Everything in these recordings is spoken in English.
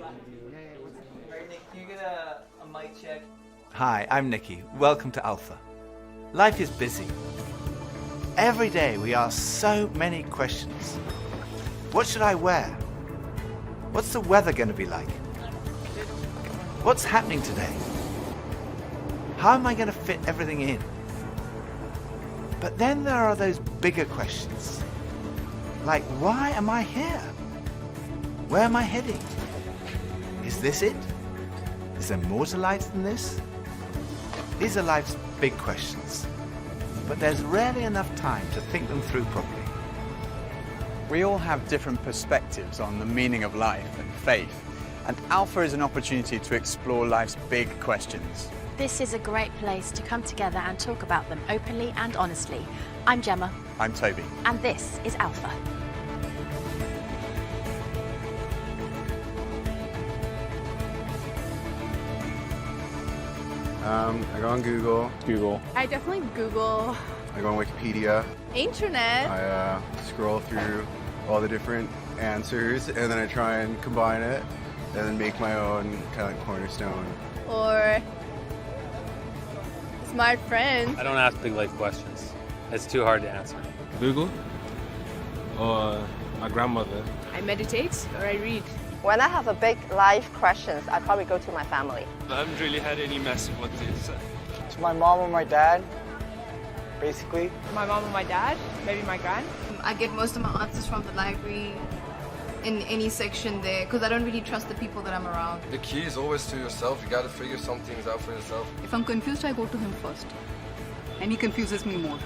Alright, Nick, can you get a mic check? Hi, I'm Nicky. Welcome to Alpha. Life is busy. Every day we ask so many questions. What should I wear? What's the weather going to be like? What's happening today? How am I going to fit everything in? But then there are those bigger questions. Like, why am I here? Where am I heading? Is this it? Is there more to life than this? These are life's big questions, but there's rarely enough time to think them through properly. We all have different perspectives on the meaning of life and faith, and Alpha is an opportunity to explore life's big questions. This is a great place to come together and talk about them openly and honestly. I'm Gemma. I'm Toby. And this is Alpha. I go on Google. I definitely Google. I go on Wikipedia. Internet. I scroll through all the different answers, and then I try and combine it, and then make my own kind of like cornerstone. Or smart friends. I don't ask big life questions. It's too hard to answer. Google or my grandmother. I meditate or I read. When I have a big life questions, I probably go to my family. I haven't really had any mess with what they said. It's my mom or my dad, basically. My mom and my dad, maybe my grand. I get most of my answers from the library in any section there because I don't really trust the people that I'm around. The key is always to yourself. You got to figure some things out for yourself. If I'm confused, I go to him first. And he confuses me more.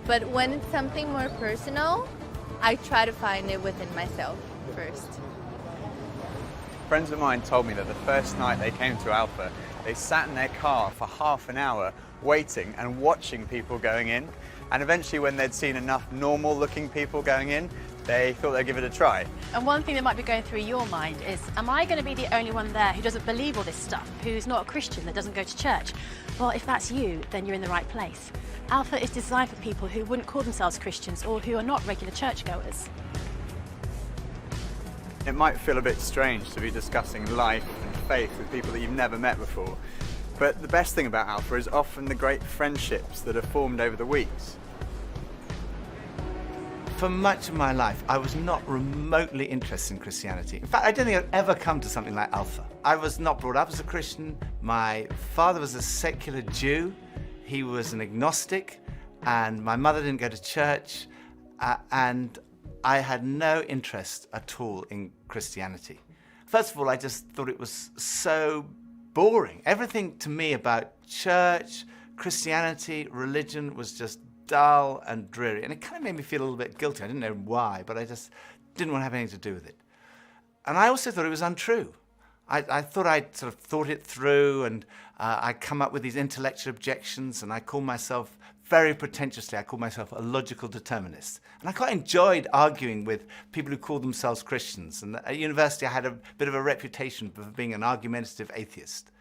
But when it's something more personal, I try to find it within myself first. Friends of mine told me that the first night they came to Alpha, they sat in their car for half an hour waiting and watching people going in. And eventually when they'd seen enough normal looking people going in, they thought they'd give it a try. And one thing that might be going through your mind is, am I going to be the only one there who doesn't believe all this stuff, who's not a Christian, that doesn't go to church? Well, if that's you, then you're in the right place. Alpha is designed for people who wouldn't call themselves Christians or who are not regular churchgoers. It might feel a bit strange to be discussing life and faith with people that you've never met before, but the best thing about Alpha is often the great friendships that are formed over the weeks. For much of my life, I was not remotely interested in Christianity. In fact, I don't think I'd ever come to something like Alpha. I was not brought up as a Christian. My father was a secular Jew. He was an agnostic, and my mother didn't go to church, and I had no interest at all in Christianity. First of all, I just thought it was so boring. Everything to me about church, Christianity, religion was just dull and dreary. And it kind of made me feel a little bit guilty. I didn't know why, but I just didn't want to have anything to do with it. And I also thought it was untrue. I thought I'd sort of thought it through, and I'd come up with these intellectual objections, and I called myself, very pretentiously, I called myself a logical determinist. And I quite enjoyed arguing with people who called themselves Christians. And at university, I had a bit of a reputation for being an argumentative atheist.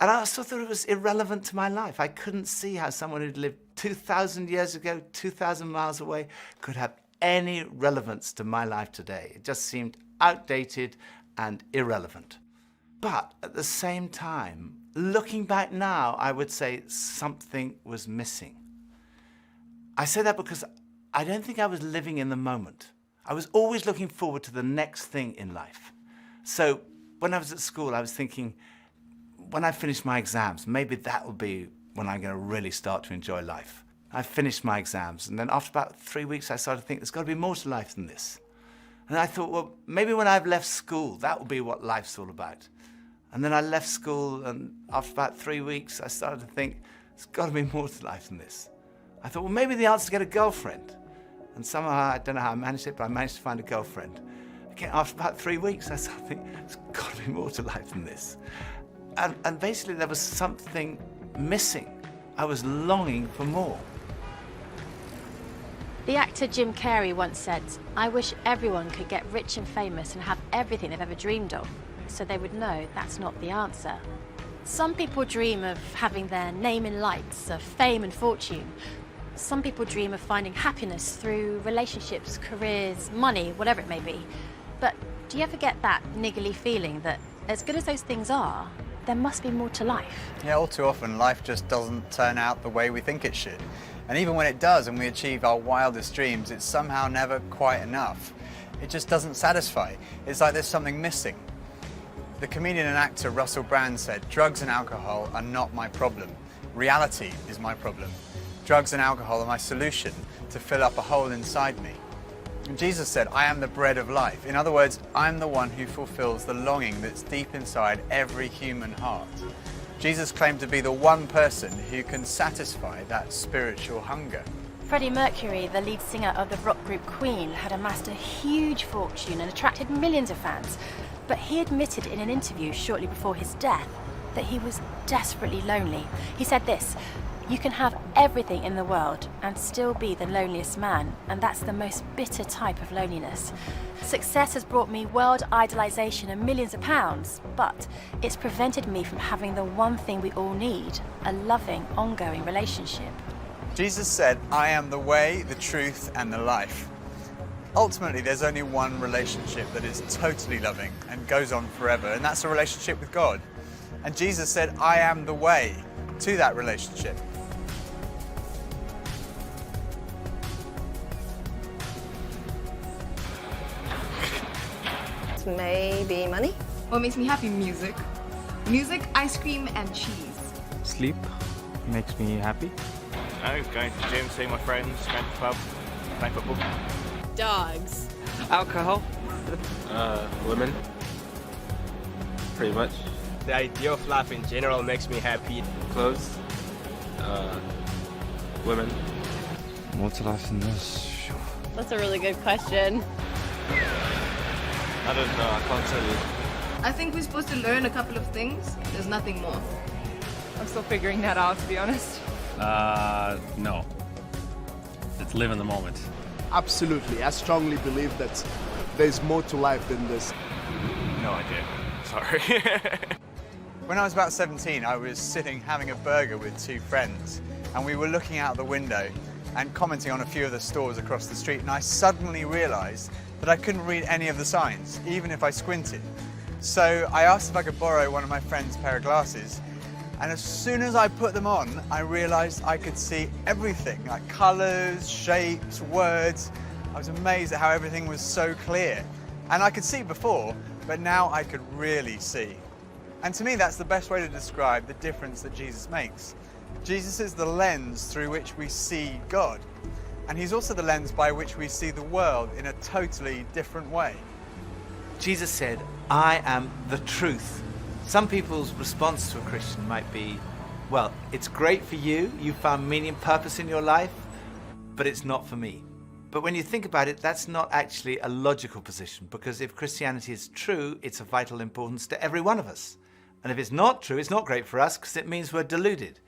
And I also thought it was irrelevant to my life. I couldn't see how someone who'd lived 2,000 years ago, 2,000 miles away, could have any relevance to my life today. It just seemed outdated and irrelevant. But at the same time, looking back now, I would say something was missing. I say that because I don't think I was living in the moment. I was always looking forward to the next thing in life. So when I was at school, I was thinking, when I finish my exams, maybe that will be when I'm going to really start to enjoy life. I finished my exams, and then after about 3 weeks, I started to think there's got to be more to life than this. And I thought, well, maybe when I've left school, that will be what life's all about. And then I left school, and after about 3 weeks, I started to think, there's got to be more to life than this. I thought, well, maybe the answer is to get a girlfriend. And somehow, I don't know how I managed it, but I managed to find a girlfriend. Again, after about 3 weeks, I started to think, there's got to be more to life than this. And basically, there was something missing. I was longing for more. The actor Jim Carrey once said, "I wish everyone could get rich and famous and have everything they've ever dreamed of, so they would know that's not the answer." Some people dream of having their name in lights, of fame and fortune. Some people dream of finding happiness through relationships, careers, money, whatever it may be. But Do you ever get that niggly feeling that, as good as those things are, there must be more to life? Yeah, all too often life just doesn't turn out the way we think it should. And even when it does and we achieve our wildest dreams, it's somehow never quite enough. It just doesn't satisfy. It's like there's something missing. The comedian and actor Russell Brand said, "Drugs and alcohol are not my problem. Reality is my problem. Drugs and alcohol are my solution to fill up a hole inside me." And Jesus said, "I am the bread of life." In other words, I'm the one who fulfills the longing that's deep inside every human heart. Jesus claimed to be the one person who can satisfy that spiritual hunger. Freddie Mercury, the lead singer of the rock group Queen, had amassed a huge fortune and attracted millions of fans. But he admitted in an interview shortly before his death that he was desperately lonely. He said this, "You can have everything in the world and still be the loneliest man, and that's the most bitter type of loneliness. Success has brought me world idolization and millions of pounds, but it's prevented me from having the one thing we all need, a loving, ongoing relationship." Jesus said, "I am the way, the truth, and the life." Ultimately, there's only one relationship that is totally loving and goes on forever, and that's a relationship with God. And Jesus said, "I am the way to that relationship." Maybe money? What makes me happy? Music. Music, ice cream, and cheese. Sleep makes me happy. Going to the gym, seeing my friends, going to the pub, playing football. Dogs. Alcohol. Women. Pretty much. The idea of life in general makes me happy. Clothes. Women. What's life in this? That's a really good question. I don't know, I can't tell you. I think we're supposed to learn a couple of things. There's nothing more. I'm still figuring that out, to be honest. No. Let's live in the moment. Absolutely. I strongly believe that there's more to life than this. No idea. Sorry. When I was about 17, I was sitting having a burger with two friends, and we were looking out the window and commenting on a few of the stores across the street, and I suddenly realized that I couldn't read any of the signs, even if I squinted. So I asked if I could borrow one of my friend's pair of glasses, and as soon as I put them on, I realized I could see everything, like colors, shapes, words. I was amazed at how everything was so clear. And I could see before, but now I could really see. And to me, that's the best way to describe the difference that Jesus makes. Jesus is the lens through which we see God. And he's also the lens by which we see the world in a totally different way. Jesus said, "I am the truth." Some people's response to a Christian might be, well, it's great for you, you found meaning and purpose in your life, but it's not for me. But when you think about it, that's not actually a logical position, because if Christianity is true, it's of vital importance to every one of us. And if it's not true, it's not great for us, because it means we're deluded.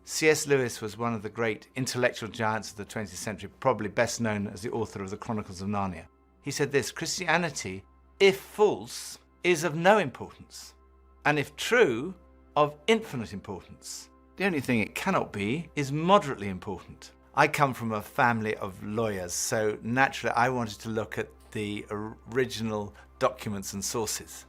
C.S. Lewis was one of the great intellectual giants of the 20th century, probably best known as the author of the Chronicles of Narnia. He said this, "Christianity, if false, is of no importance, and if true, of infinite importance. The only thing it cannot be is moderately important." I come from a family of lawyers, so naturally I wanted to look at the original documents and sources.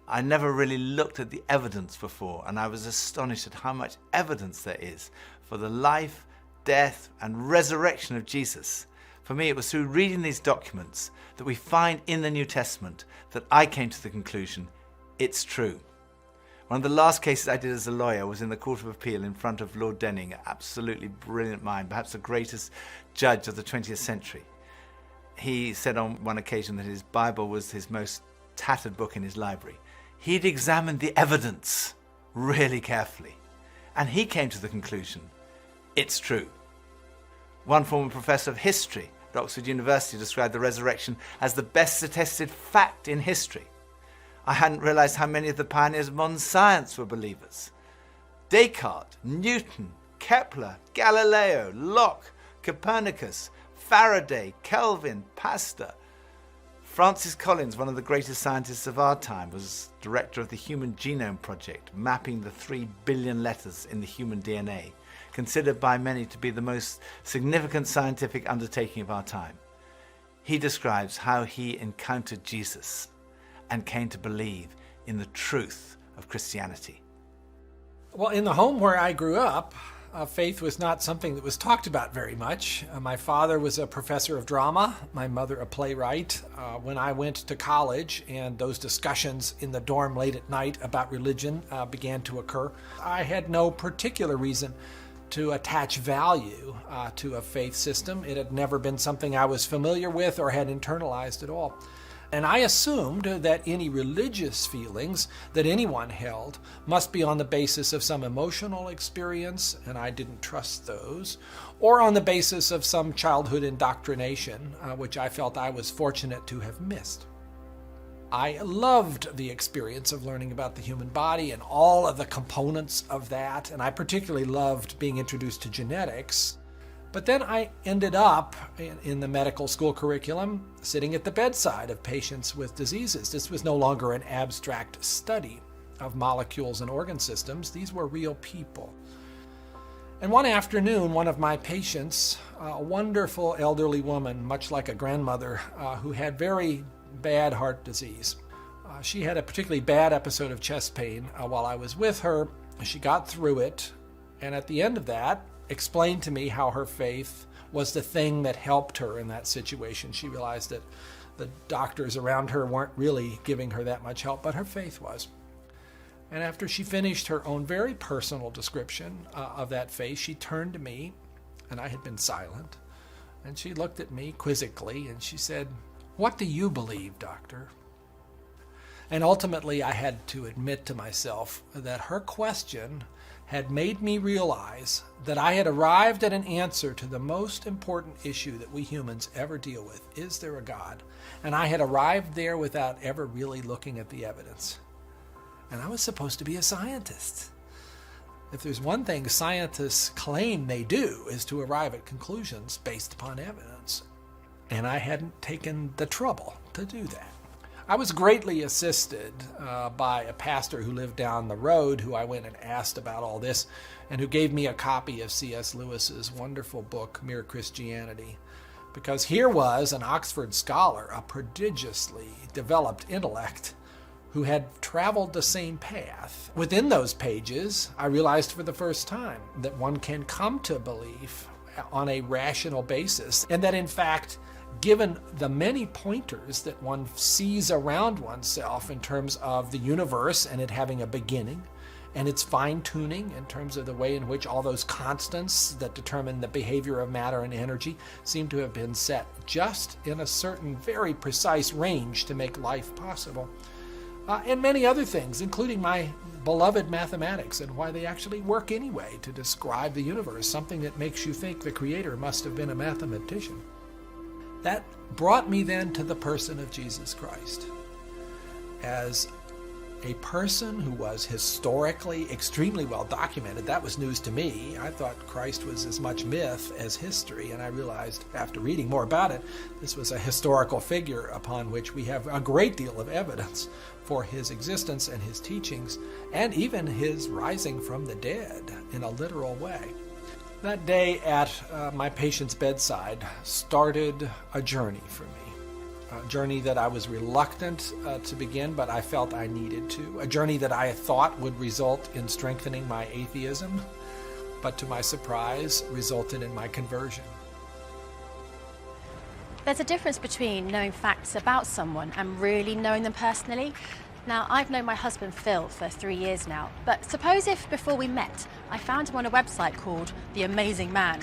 I never really looked at the evidence before, and I was astonished at how much evidence there is for the life, death, and resurrection of Jesus. For me, it was through reading these documents that we find in the New Testament that I came to the conclusion, it's true. One of the last cases I did as a lawyer was in the Court of Appeal in front of Lord Denning, an absolutely brilliant mind, perhaps the greatest judge of the 20th century. He said on one occasion that his Bible was his most tattered book in his library. He'd examined the evidence really carefully, and he came to the conclusion, it's true. One former professor of history at Oxford University described the resurrection as the best attested fact in history. I hadn't realized how many of the pioneers of modern science were believers. Descartes, Newton, Kepler, Galileo, Locke, Copernicus, Faraday, Kelvin, Pasteur. Francis Collins, one of the greatest scientists of our time, was director of the Human Genome Project, mapping the 3 billion letters in the human DNA, considered by many to be the most significant scientific undertaking of our time. He describes how he encountered Jesus and came to believe in the truth of Christianity? Well, in the home where I grew up, faith was not something that was talked about very much. My father was a professor of drama, my mother a playwright. When I went to college and those discussions in the dorm late at night about religion began to occur, I had no particular reason to attach value to a faith system. It had never been something I was familiar with or had internalized at all. And I assumed that any religious feelings that anyone held must be on the basis of some emotional experience, and I didn't trust those, or on the basis of some childhood indoctrination, which I felt I was fortunate to have missed. I loved the experience of learning about the human body and all of the components of that, and I particularly loved being introduced to genetics. But then I ended up in the medical school curriculum sitting at the bedside of patients with diseases. This was no longer an abstract study of molecules and organ systems. These were real people. And one afternoon, one of my patients, a wonderful elderly woman, much like a grandmother, who had very bad heart disease. She had a particularly bad episode of chest pain while I was with her. She got through it, and at the end of that, explained to me how her faith was the thing that helped her in that situation. She realized that the doctors around her weren't really giving her that much help, but her faith was. And after she finished her own very personal description of that faith, she turned to me, and I had been silent, and she looked at me quizzically, and she said, "What do you believe, doctor?" And ultimately, I had to admit to myself that her question had made me realize that I had arrived at an answer to the most important issue that we humans ever deal with. Is there a God? And I had arrived there without ever really looking at the evidence. And I was supposed to be a scientist. If there's one thing scientists claim they do is to arrive at conclusions based upon evidence. And I hadn't taken the trouble to do that. I was greatly assisted by a pastor who lived down the road, who I went and asked about all this, and who gave me a copy of C.S. Lewis's wonderful book, Mere Christianity. Because here was an Oxford scholar, a prodigiously developed intellect, who had traveled the same path. Within those pages, I realized for the first time that one can come to belief on a rational basis, and that in fact, given the many pointers that one sees around oneself in terms of the universe and it having a beginning, and its fine-tuning in terms of the way in which all those constants that determine the behavior of matter and energy seem to have been set just in a certain very precise range to make life possible. And many other things, including my beloved mathematics and why they actually work anyway to describe the universe, something that makes you think the Creator must have been a mathematician. That brought me then to the person of Jesus Christ as a person who was historically extremely well documented. That was news to me. I thought Christ was as much myth as history, and I realized after reading more about it, this was a historical figure upon which we have a great deal of evidence for his existence and his teachings, and even his rising from the dead in a literal way. That day at my patient's bedside started a journey for me. A journey that I was reluctant to begin, but I felt I needed to. A journey that I thought would result in strengthening my atheism, but to my surprise, resulted in my conversion. There's a difference between knowing facts about someone and really knowing them personally. Now, I've known my husband Phil for 3 years now, but suppose if before we met, I found him on a website called The Amazing Man.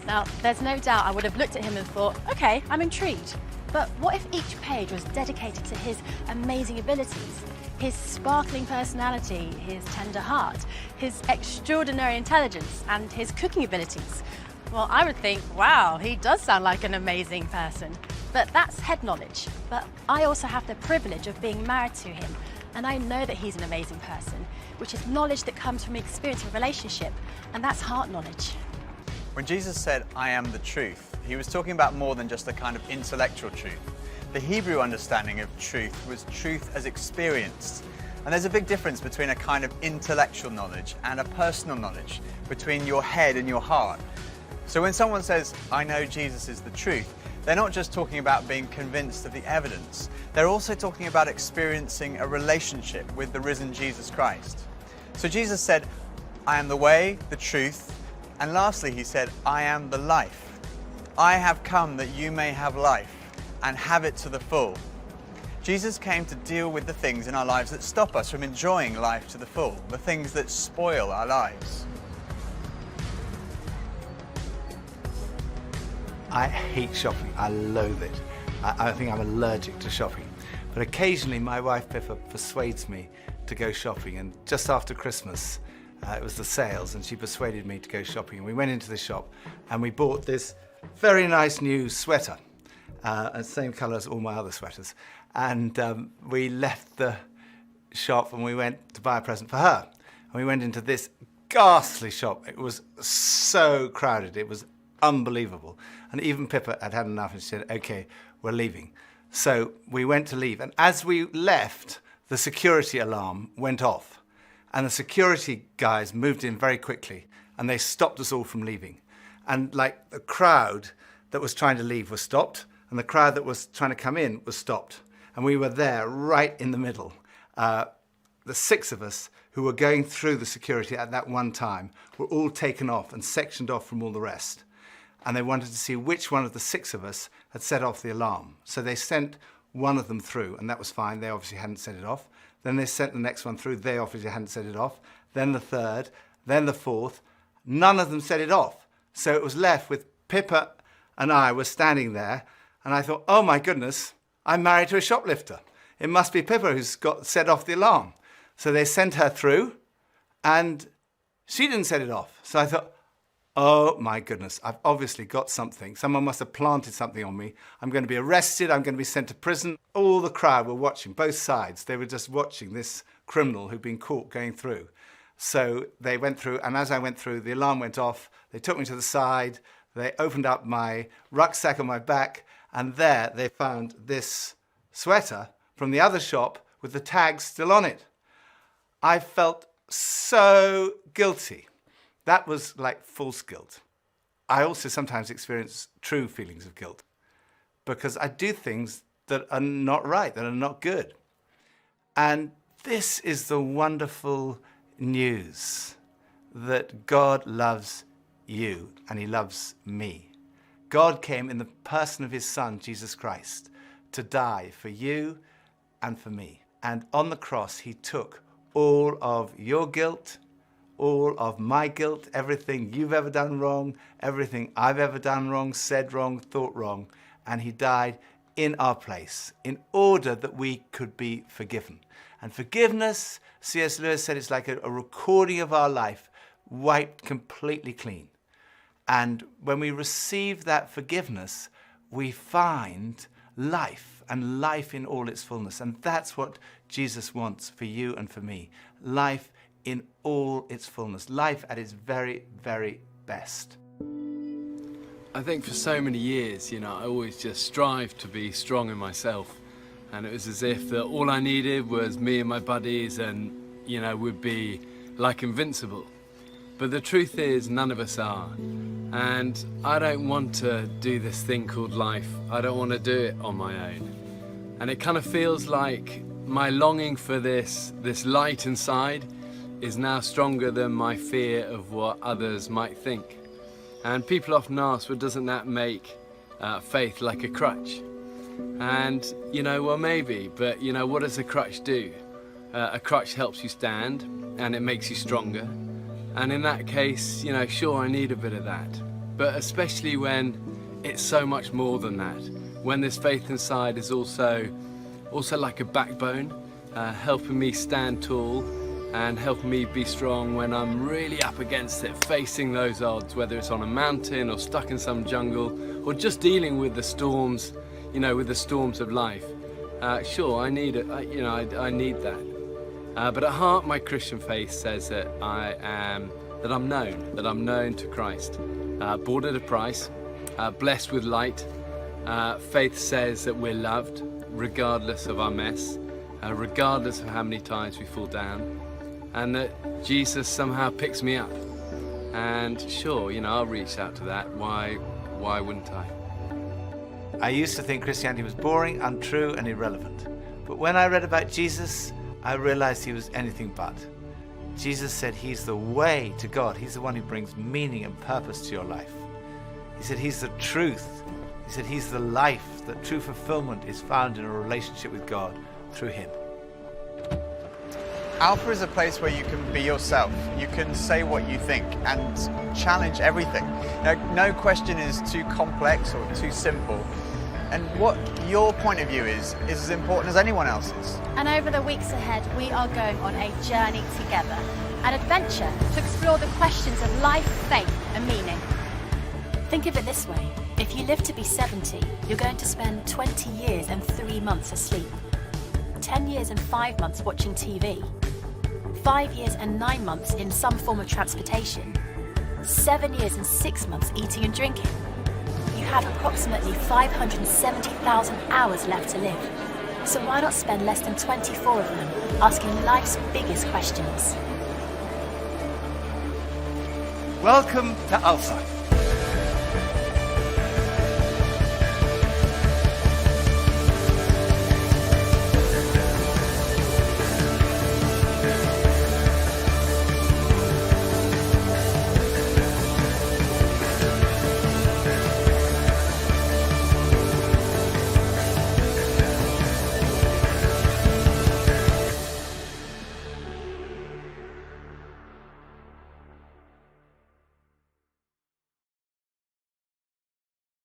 Now, there's no doubt I would have looked at him and thought, okay, I'm intrigued. But what if each page was dedicated to his amazing abilities, his sparkling personality, his tender heart, his extraordinary intelligence, and his cooking abilities? Well, I would think, wow, he does sound like an amazing person. But that's head knowledge. But I also have the privilege of being married to him, and I know that he's an amazing person, which is knowledge that comes from experience of a relationship, and that's heart knowledge. When Jesus said, "I am the truth," he was talking about more than just a kind of intellectual truth. The Hebrew understanding of truth was truth as experienced. And there's a big difference between a kind of intellectual knowledge and a personal knowledge, between your head and your heart. So when someone says, "I know Jesus is the truth," they're not just talking about being convinced of the evidence, they're also talking about experiencing a relationship with the risen Jesus Christ. So Jesus said, I am the way, the truth, and lastly he said, I am the life. I have come that you may have life and have it to the full. Jesus came to deal with the things in our lives that stop us from enjoying life to the full, the things that spoil our lives. I hate shopping. I loathe it. I think I'm allergic to shopping. But occasionally my wife Pippa persuades me to go shopping, and just after Christmas it was the sales and she persuaded me to go shopping, and we went into the shop and we bought this very nice new sweater, same colour as all my other sweaters, and we left the shop and we went to buy a present for her, and we went into this ghastly shop. It was so crowded, it was unbelievable, and even Pippa had had enough and she said, okay, we're leaving. So we went to leave, and as we left, the security alarm went off, and the security guys moved in very quickly and they stopped us all from leaving. And like the crowd that was trying to leave was stopped, and the crowd that was trying to come in was stopped, and we were there right in the middle. The 6 of us who were going through the security at that one time were all taken off and sectioned off from all the rest, and they wanted to see which one of the 6 of us had set off the alarm. So they sent one of them through, and that was fine. They obviously hadn't set it off. Then they sent the next one through. They obviously hadn't set it off. Then the 3rd, then the 4th. None of them set it off. So it was left with Pippa and I were standing there, and I thought, oh my goodness, I'm married to a shoplifter. It must be Pippa who's got set off the alarm. So they sent her through, and she didn't set it off. So I thought, oh my goodness, I've obviously got something. Someone must have planted something on me. I'm going to be arrested. I'm going to be sent to prison. All the crowd were watching, both sides. They were just watching this criminal who'd been caught going through. So they went through, and as I went through, the alarm went off. They took me to the side. They opened up my rucksack on my back, and there they found this sweater from the other shop with the tags still on it. I felt so guilty. That was like false guilt. I also sometimes experience true feelings of guilt because I do things that are not right, that are not good. And this is the wonderful news that God loves you and he loves me. God came in the person of his Son, Jesus Christ, to die for you and for me. And on the cross, he took all of your guilt, all of my guilt, everything you've ever done wrong, everything I've ever done wrong, said wrong, thought wrong, and he died in our place in order that we could be forgiven. And forgiveness, C.S. Lewis said, it's like a recording of our life wiped completely clean. And when we receive that forgiveness, we find life, and life in all its fullness. And that's what Jesus wants for you and for me. Life in all its fullness. Life at its very, very best. I think for so many years, I always just strived to be strong in myself. And it was as if that all I needed was me and my buddies and, would be like invincible. But the truth is, none of us are. And I don't want to do this thing called life. I don't want to do it on my own. And it kind of feels like my longing for this light inside is now stronger than my fear of what others might think. And people often ask, well, doesn't that make faith like a crutch? And, well, maybe, but, what does a crutch do? A crutch helps you stand, and it makes you stronger. And in that case, sure, I need a bit of that. But especially when it's so much more than that. When this faith inside is also like a backbone, helping me stand tall and helping me be strong when I'm really up against it, facing those odds, whether it's on a mountain or stuck in some jungle or just dealing with the storms, with the storms of life. Sure, I need it, I need that. But at heart, my Christian faith says that I'm known to Christ. Bought at a price, blessed with light. Faith says that we're loved, regardless of our mess, regardless of how many times we fall down, and that Jesus somehow picks me up. And sure, I'll reach out to that. Why wouldn't I? I used to think Christianity was boring, untrue, and irrelevant. But when I read about Jesus, I realized he was anything but. Jesus said he's the way to God. He's the one who brings meaning and purpose to your life. He said he's the truth. He said he's the life, that true fulfillment is found in a relationship with God through him. Alpha is a place where you can be yourself. You can say what you think and challenge everything. No question is too complex or too simple. And what your point of view is as important as anyone else's. And over the weeks ahead, we are going on a journey together, an adventure to explore the questions of life, faith, and meaning. Think of it this way. If you live to be 70, you're going to spend 20 years and 3 months asleep, 10 years and 5 months watching TV, 5 years and 9 months in some form of transportation, 7 years and 6 months eating and drinking. You have approximately 570,000 hours left to live. So why not spend less than 24 of them asking life's biggest questions? Welcome to Alpha.